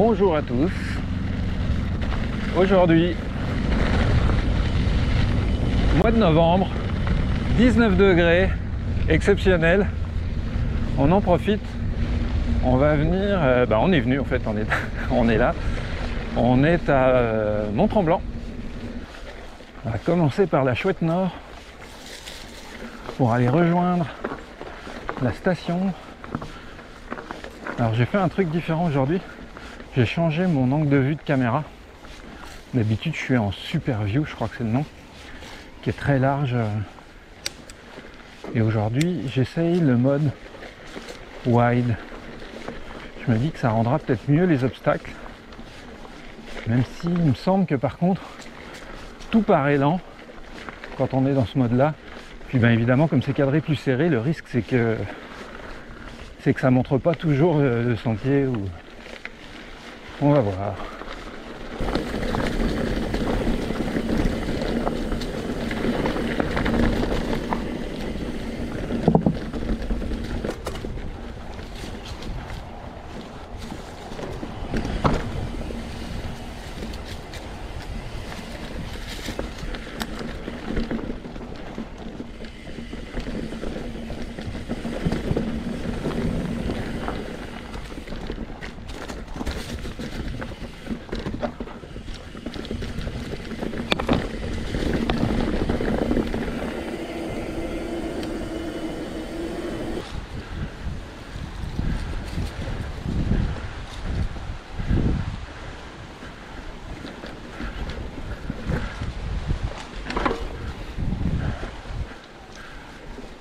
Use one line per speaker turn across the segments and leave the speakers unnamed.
Bonjour à tous. Aujourd'hui, mois de novembre, 19 degrés, exceptionnel. On en profite. On va venir, on est venu en fait, on est là. On est à Mont-Tremblant. On va commencer par la Chouette Nord pour aller rejoindre la station. Alors j'ai fait un truc différent aujourd'hui. J'ai changé mon angle de vue de caméra. D'habitude je suis en super view, je crois que c'est le nom, qui est très large. Et aujourd'hui j'essaye le mode wide. Je me dis que ça rendra peut-être mieux les obstacles. Même si il me semble que par contre tout paraît lent quand on est dans ce mode là. Puis bien évidemment comme c'est cadré plus serré, le risque c'est que ça montre pas toujours le sentier. Ou on va voir.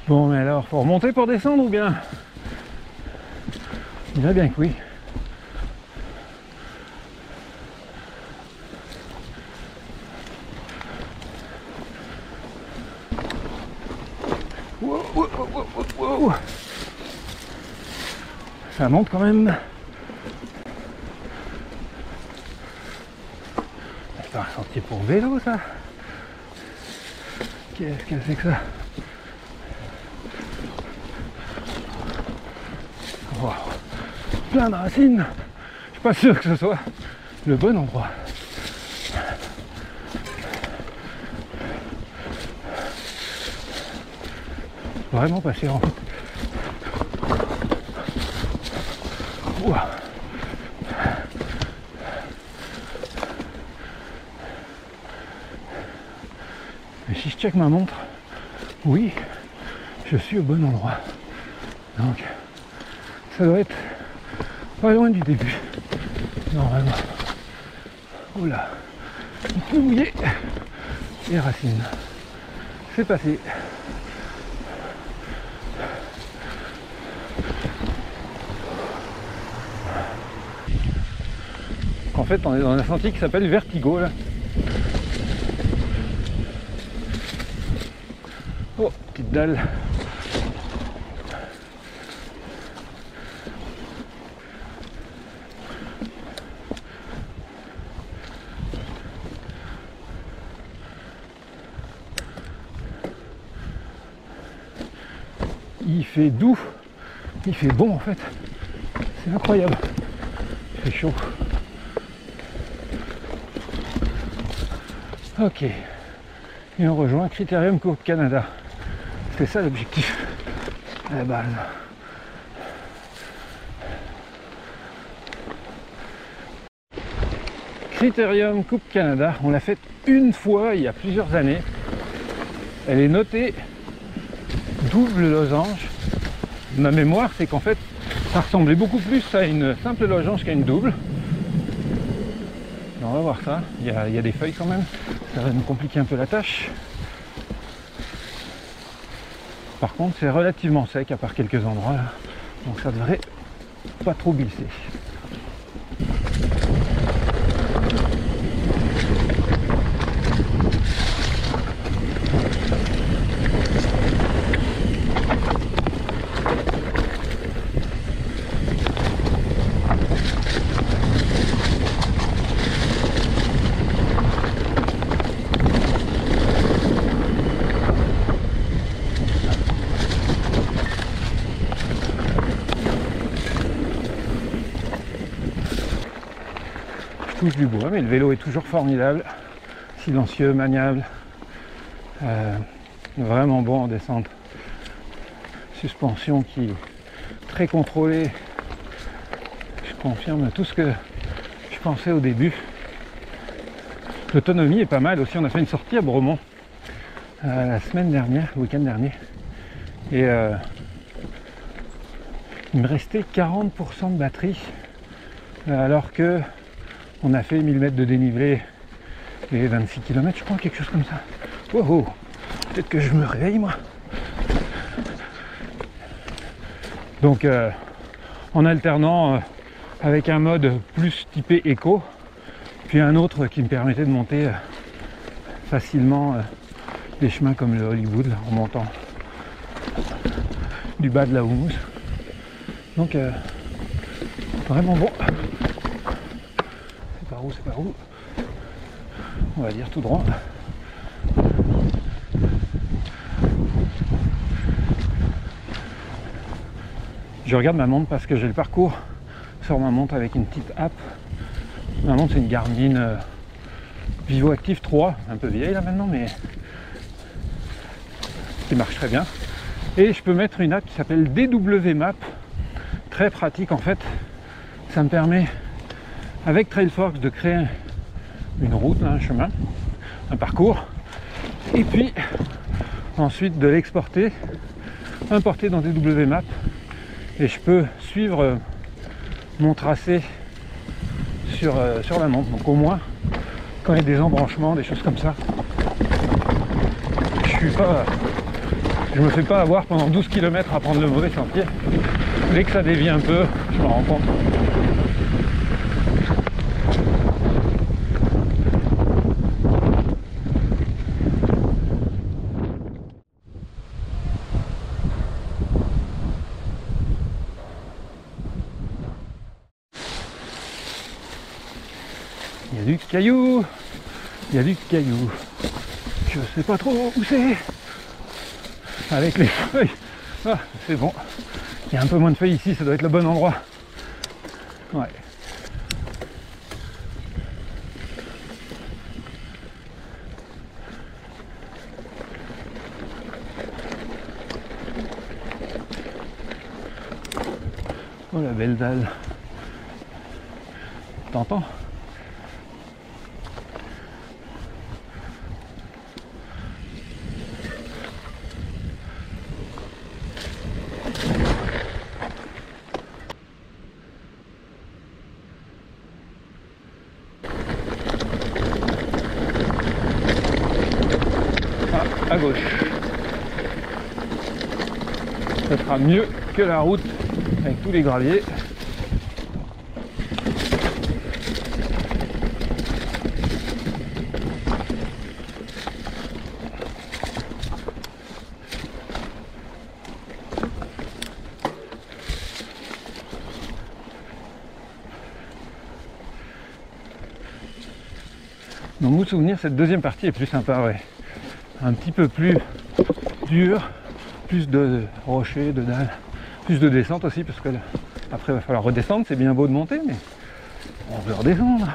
Bon, mais alors, faut remonter pour descendre ou bien? Je dirais bien que oui. Wow, wow, wow, wow, wow. Ça monte quand même. C'est un sentier pour vélo, ça? Qu'est-ce que c'est que ça? Wow. Plein de racines. Je suis pas sûr que ce soit le bon endroit. Vraiment pas sûr en fait. Wow. Et si je check ma montre, oui, je suis au bon endroit. Donc ça doit être pas loin du début, normalement. Oula, un peu mouillé. Les racines. C'est passé. En fait, on est dans un sentier qui s'appelle Vertigo là. Oh, petite dalle. Il fait doux, il fait bon en fait, c'est incroyable, il fait chaud. Ok, et on rejoint Critérium Coupe Canada, c'est ça l'objectif à la base. Critérium Coupe Canada, on l'a fait une fois il y a plusieurs années, elle est notée double losange. Ma mémoire c'est qu'en fait ça ressemblait beaucoup plus à une simple losange qu'à une double. On va voir ça, il y a des feuilles quand même, ça va nous compliquer un peu la tâche. Par contre c'est relativement sec à part quelques endroits là, donc ça devrait pas trop glisser. touche du bois, mais le vélo est toujours formidable, silencieux, maniable, vraiment bon en descente. Suspension qui est très contrôlée. Je confirme tout ce que je pensais au début. L'autonomie est pas mal aussi. On a fait une sortie à Bremont la semaine dernière, le week-end dernier, et il me restait 40% de batterie alors que on a fait 1000 mètres de dénivelé et 26 km, je crois, quelque chose comme ça. Wow, peut-être que je me réveille moi. Donc en alternant avec un mode plus typé éco, puis un autre qui me permettait de monter facilement des chemins comme le Hollywood, là, en montant du bas de la Houmous. Donc vraiment bon. C'est par où? On va dire tout droit. Je regarde ma montre parce que j'ai le parcours sur ma montre avec une petite app. Ma montre, c'est une Garmin Vivoactive 3, un peu vieille là maintenant, mais qui marche très bien. Et je peux mettre une app qui s'appelle DW Map, très pratique en fait. Ça me permet avec Trailforks de créer une route, là, un chemin, un parcours, et puis ensuite de l'exporter, importer dans DW Map, et je peux suivre mon tracé sur la montre. Donc au moins, quand il y a des embranchements, des choses comme ça, je me fais pas avoir pendant 12 km à prendre le mauvais sentier. Dès que ça dévie un peu, je m'en rends compte. Il y a du caillou, il y a du caillou. Je sais pas trop où c'est. Avec les feuilles, ah, c'est bon. Il y a un peu moins de feuilles ici, ça doit être le bon endroit. Ouais. Oh la belle dalle. T'entends? Ah, à gauche. Ça sera mieux que la route avec tous les graviers. Dans mon souvenir, cette deuxième partie est plus sympa, ouais. Un petit peu plus dur, plus de rochers, de dalles, plus de descente aussi, parce que après il va falloir redescendre. C'est bien beau de monter, mais on veut redescendre.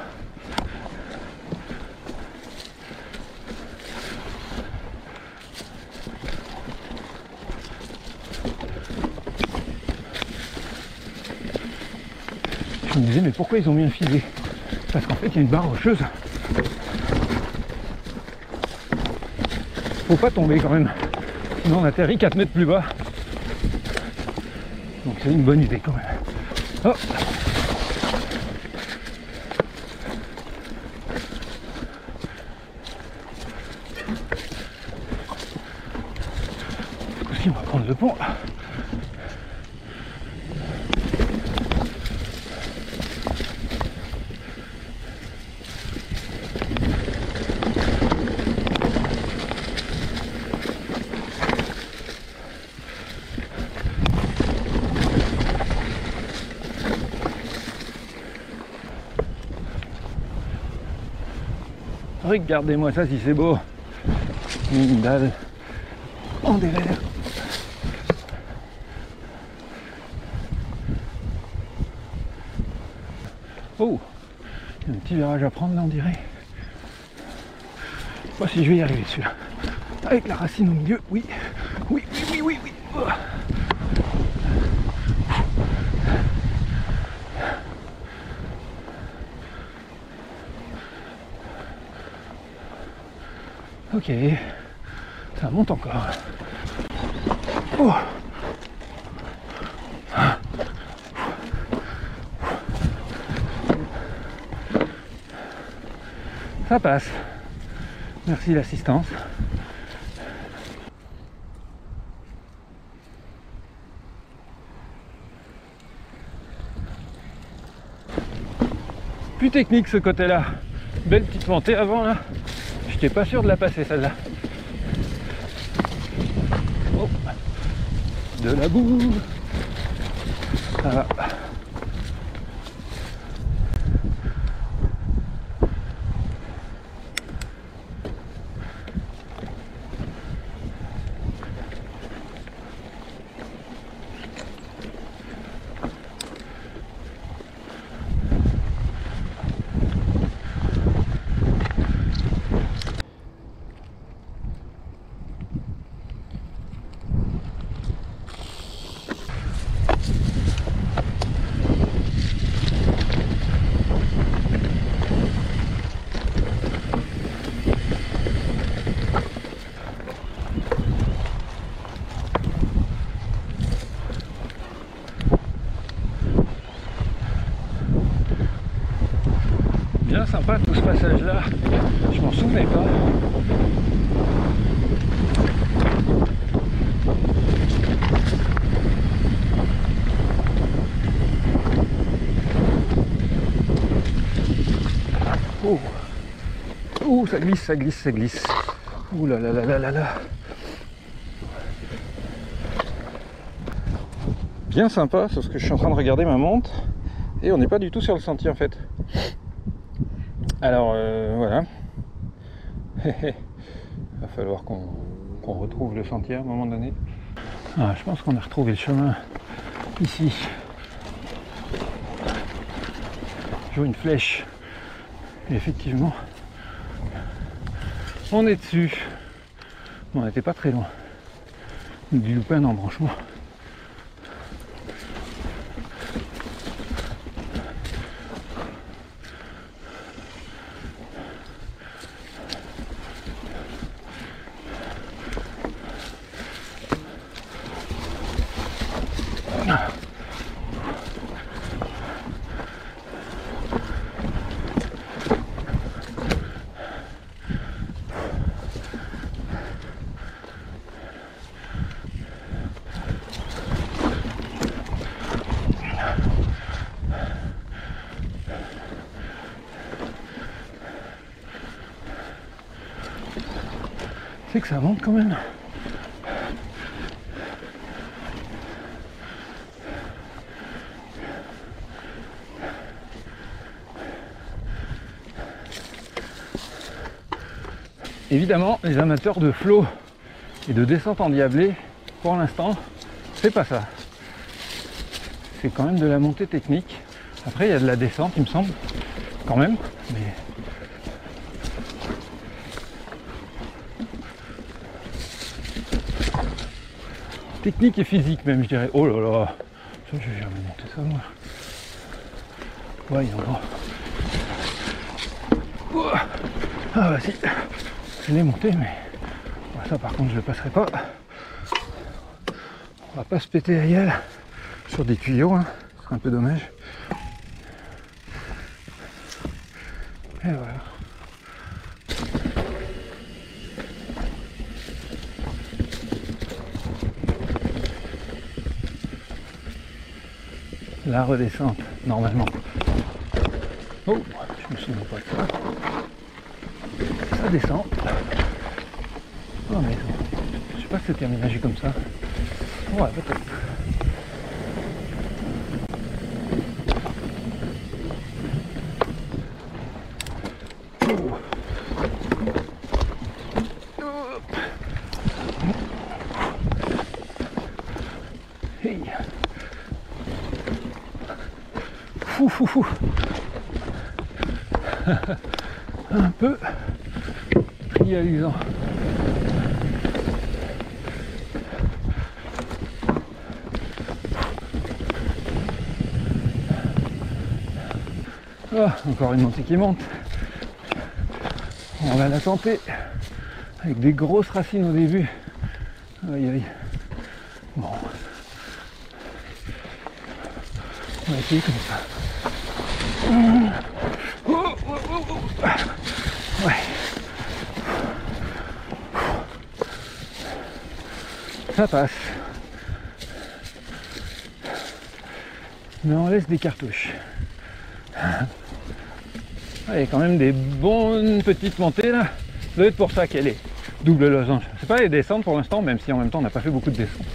Je me disais, mais pourquoi ils ont mis un filet? Parce qu'en fait, il y a une barre rocheuse. Faut pas tomber quand même, sinon on atterrit 4 mètres plus bas. Donc c'est une bonne idée quand même. Oh. Ce coup-ci on va prendre le pont. Regardez-moi ça si c'est beau. Une dalle en dévers. Oh, Il y a un petit virage à prendre là, on dirait. Je sais pas si je vais y arriver celui-là. Avec la racine au milieu, oui. Oui, oui, oui, oui, oui. Oh. Ok, ça monte encore. Oh. Ça passe. Merci l'assistance. Plus technique ce côté-là. Belle petite montée avant là. J'étais pas sûr de la passer celle-là. Oh. De la boue. Ça va. Bien sympa tout ce passage là, je m'en souvenais pas. Oh, oh, ça glisse, ça glisse, ça glisse. Ouh là là là là là là. Bien sympa, sauf que je suis en train de regarder ma montre et on n'est pas du tout sur le sentier en fait. Alors voilà. Va falloir qu'on retrouve le sentier à un moment donné. Ah, je pense qu'on a retrouvé le chemin ici. Je vois une flèche. Et effectivement, on est dessus. Bon, on n'était pas très loin. On a dû louper un embranchement. C'est que ça monte quand même. Évidemment, les amateurs de flow et de descente endiablée, pour l'instant, c'est pas ça. C'est quand même de la montée technique. Après, il y a de la descente, il me semble, quand même. Mais technique et physique même, je dirais. Oh là là, ça, je vais jamais monter ça, moi. Voyons. Ah bah si, je l'ai monté, mais ça par contre je le passerai pas. On va pas se péter la gueule sur des tuyaux, hein. C'est un peu dommage. Et voilà. La redescente, normalement. Oh, je me souviens pas de ça. Ça descend. Oh mais je sais pas si c'était aménagé comme ça. Ouais, peut-être. Hey. Fou. un peu trialisant. Oh, encore une montée qui monte. On va la tenter avec des grosses racines au début. Aïe aïe. Bon. On va essayer comme ça. Ouais. Ça passe. Mais on laisse des cartouches. Il y a quand même des bonnes petites montées là. Ça doit être pour ça qu'elle est double losange. C'est pas les descentes pour l'instant, même si en même temps on n'a pas fait beaucoup de descentes.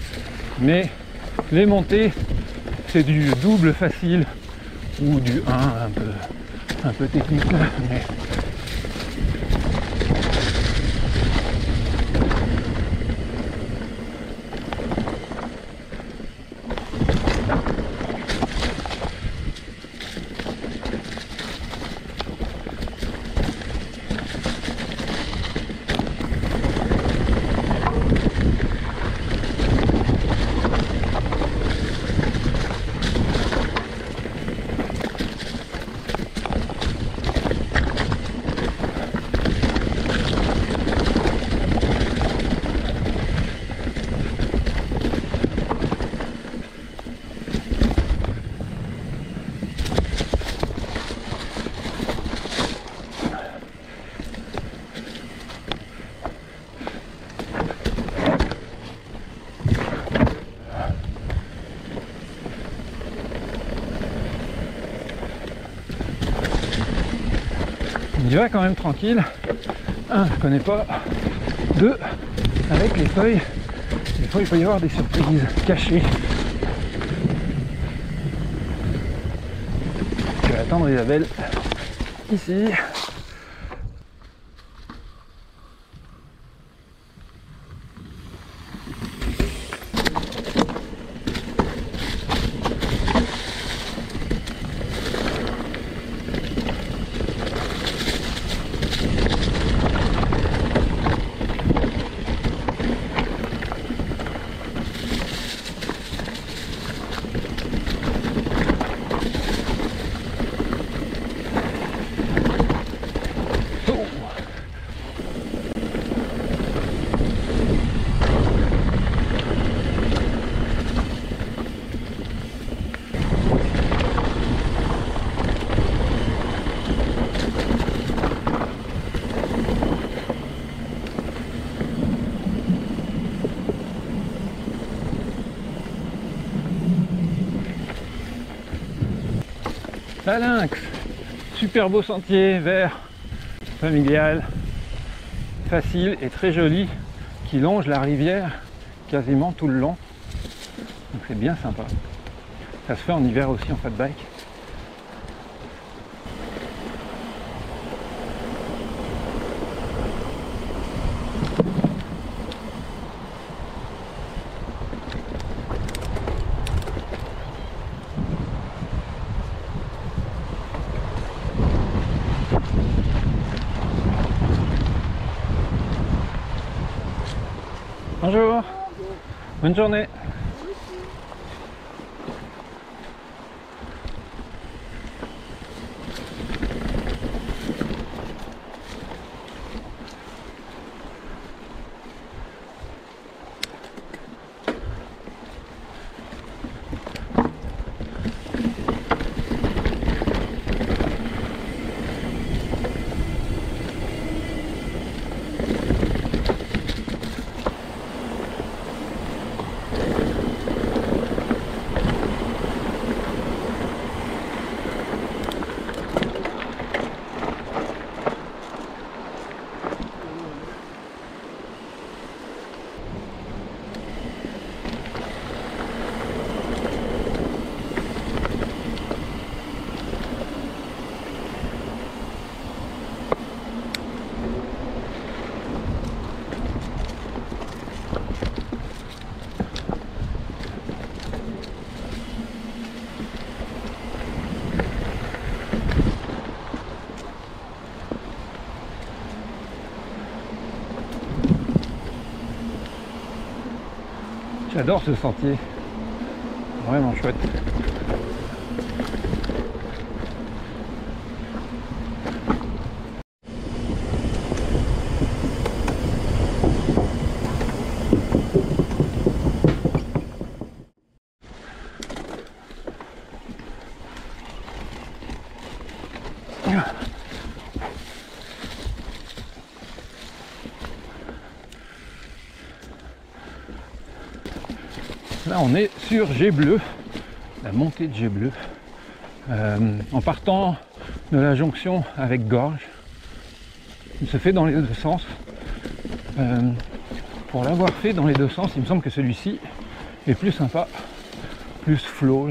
Mais les montées, c'est du double facile ou du 1 un peu technique. Mais... on y va quand même tranquille. 1, je connais pas. 2, avec les feuilles, des fois il peut y avoir des surprises cachées. Je vais attendre Isabelle ici. La Lynx, super beau sentier vert, familial, facile et très joli, qui longe la rivière quasiment tout le long. Donc c'est bien sympa. Ça se fait en hiver aussi en fat bike. Bonjour, bonne journée. J'adore ce sentier, vraiment chouette. Là on est sur Jet Bleu, la montée de Jet Bleu, en partant de la jonction avec Gorges. Il se fait dans les deux sens. Pour l'avoir fait dans les deux sens, il me semble que celui-ci est plus sympa, plus flow.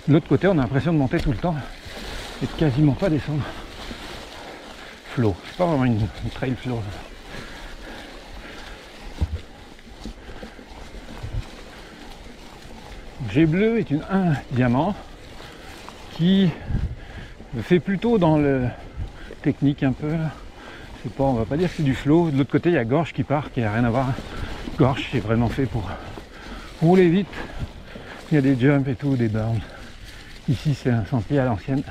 De l'autre côté, on a l'impression de monter tout le temps et de quasiment pas descendre. Flow, c'est pas vraiment une trail flow. Jet Bleu est un diamant qui fait plutôt dans le technique un peu. C'est pas, on va pas dire que c'est du flow. De l'autre côté, il y a Gorges qui part, qui a rien à voir. Gorges, c'est vraiment fait pour rouler vite. Il y a des jumps et tout, des burns. Ici, c'est un sentier à l'ancienne.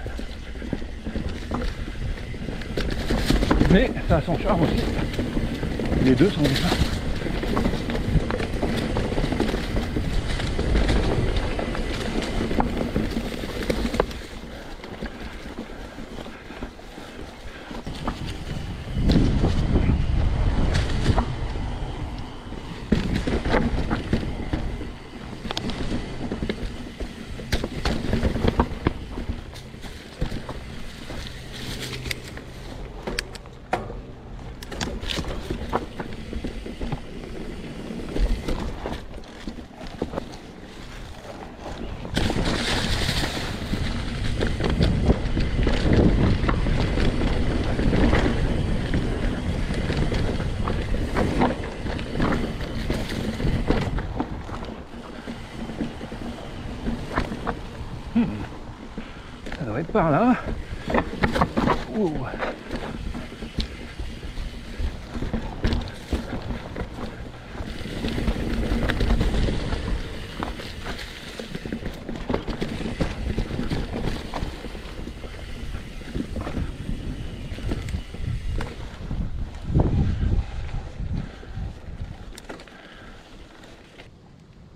Mais ça a son charme aussi. Les deux sont bien. Ça doit être par là. Ouh.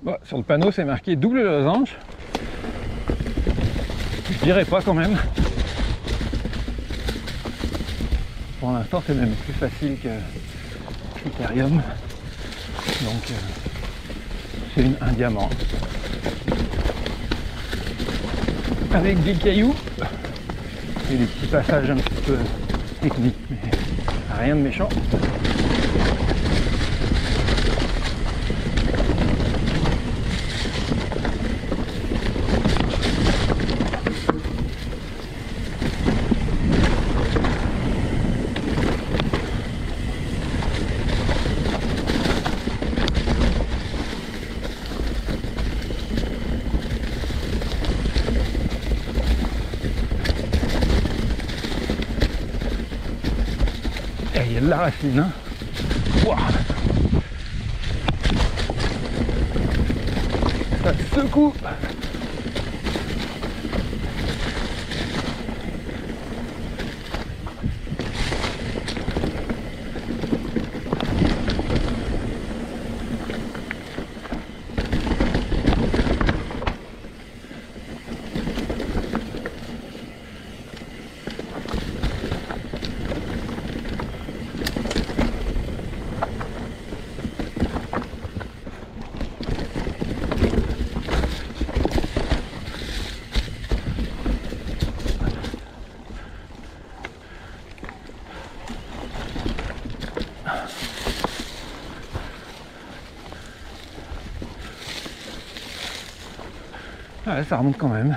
Bon, sur le panneau c'est marqué double losange. Je dirais pas quand même. Pour l'instant c'est même plus facile que Critérium. Donc c'est un diamant. Avec des cailloux et des petits passages un petit peu techniques, mais rien de méchant. Il y a de la racine, hein. Wow. Ça secoue. Ouais, ça remonte quand même.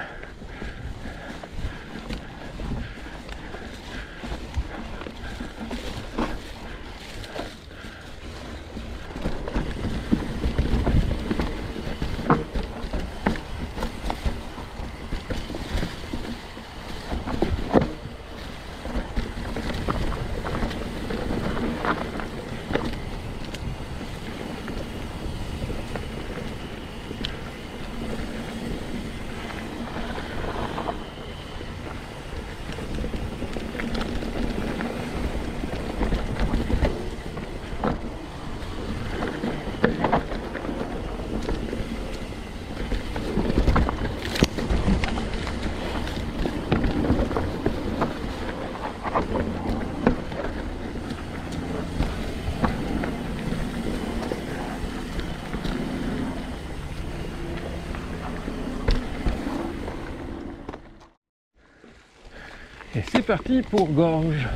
Et c'est parti pour Gorges.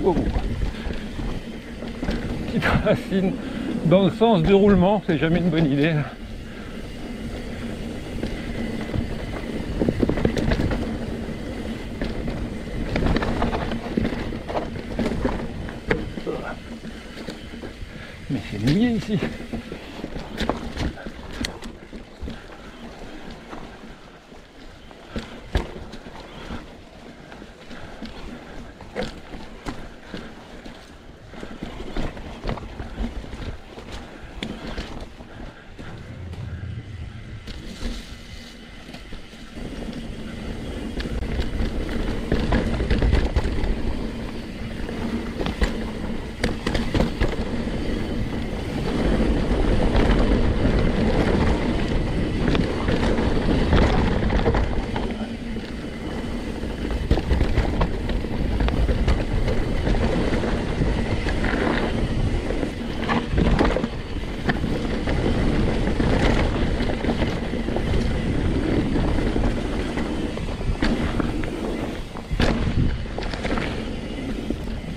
Wow. Petite racine dans le sens du roulement, c'est jamais une bonne idée. Mais c'est mouillé ici.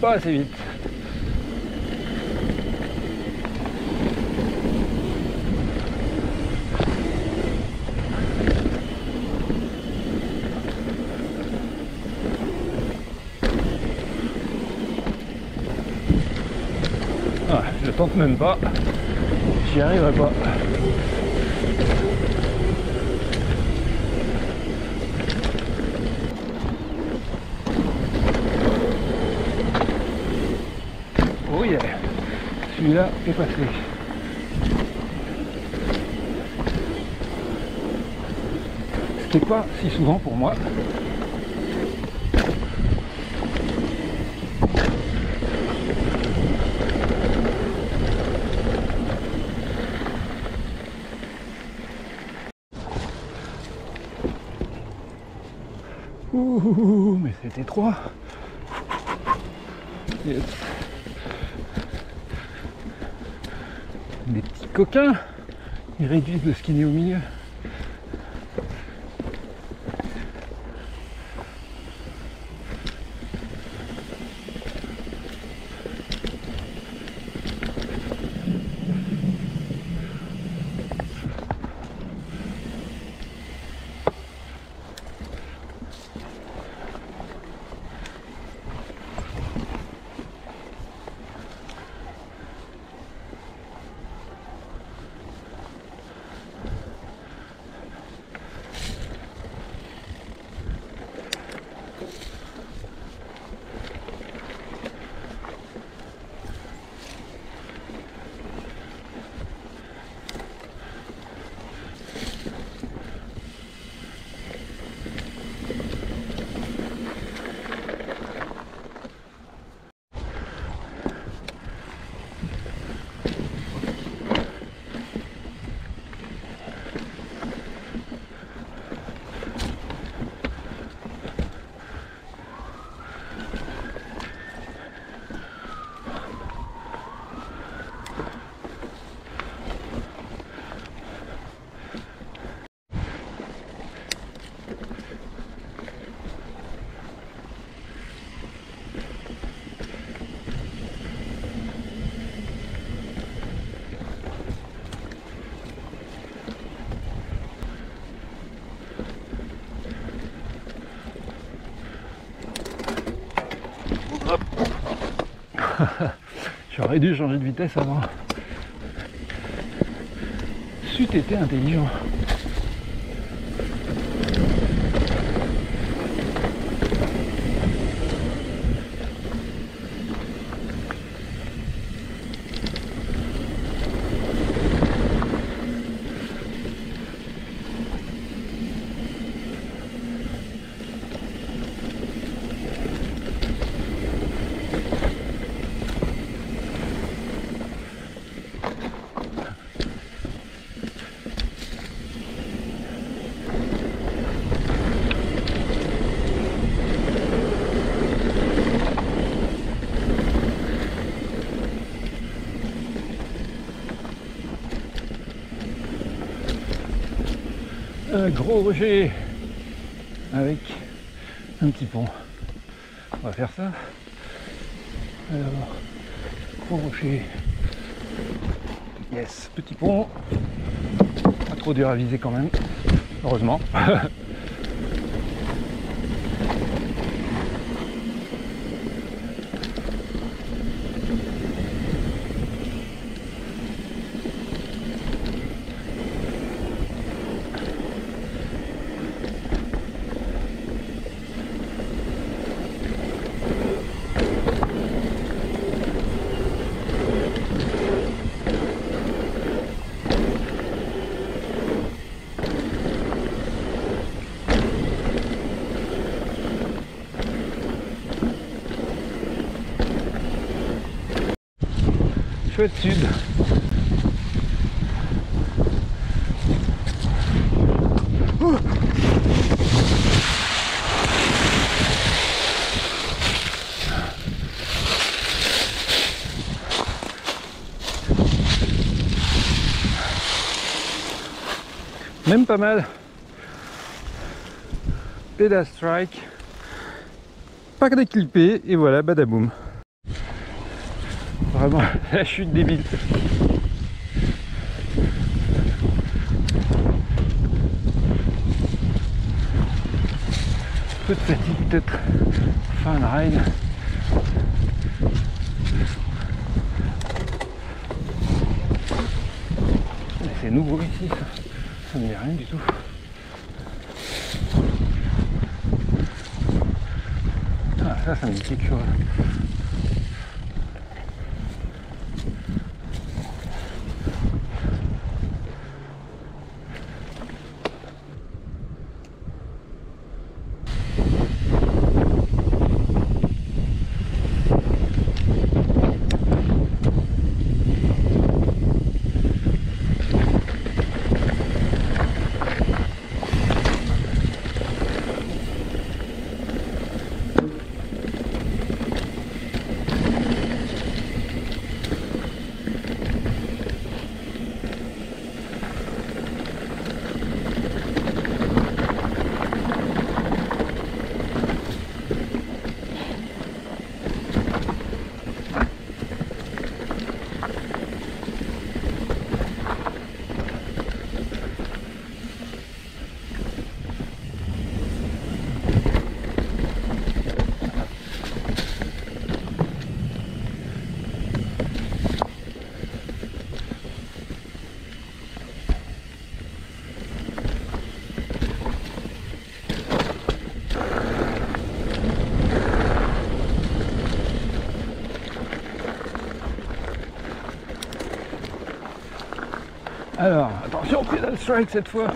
Pas assez vite. Ah, je tente même pas. J'y arriverai pas. Oh yeah, celui-là est passé. Ce qui n'est pas si souvent pour moi. Ouh, mais c'est étroit. Yes. Des petits coquins, ils réduisent le skinny au milieu. J'aurais dû changer de vitesse avant. C'eût été intelligent. Un gros rocher avec un petit pont. On va faire ça. Alors, gros rocher. Yes, petit pont. Pas trop dur à viser quand même, heureusement. Chouette sud. Oh, même pas mal. Pédale strike. Pas d'équipé et voilà, badaboum. Vraiment la chute débile. Peu de fatigue peut-être. Fin de ride. C'est nouveau ici, ça ne dit rien du tout. Ah, ça me dit quelque chose. Alors, attention, pédale strike cette fois.